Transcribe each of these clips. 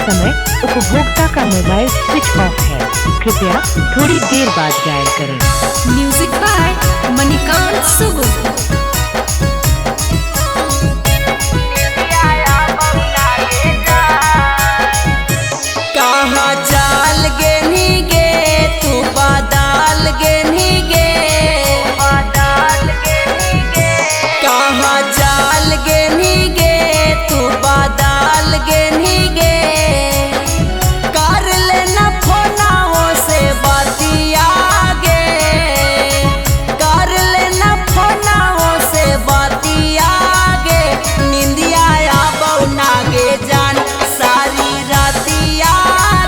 समय उपभोक्ता का मोबाइल स्विच ऑफ है। कृपया थोड़ी देर बाद डायल करें। Music by Manikant Sugu. कहाँ चाल गे नी गे तू बादल गे नी गे, कहाँ चाल गे नी गे तू बादल गे नी गे, कर लेना फोनाओ से बतिया गे, कर लेना फोनाओ से बतिया गे, निंदिया आबौ ना गे जान सारी रातिया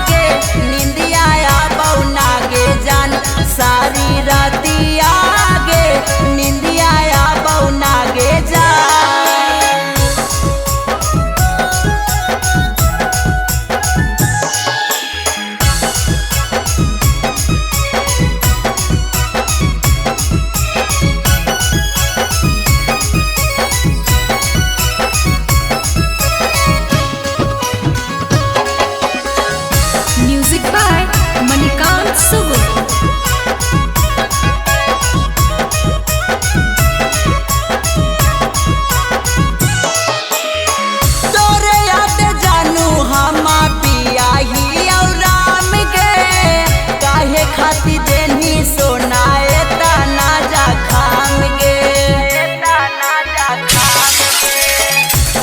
गे, निंदिया आबौ ना गे जान सारी रातिया गे, निंदिया आबौ ना गे जान। Music by Manikant Sugu. तोरे याद जानू हमा पिया ही और राम गे, काहे खाती देनी सोनाए तना जा खाम गे,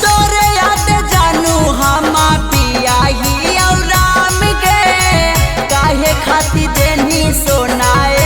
तोरे याद जानू हमा पिया ही और राम गे, काहे खाती देनी सोनाए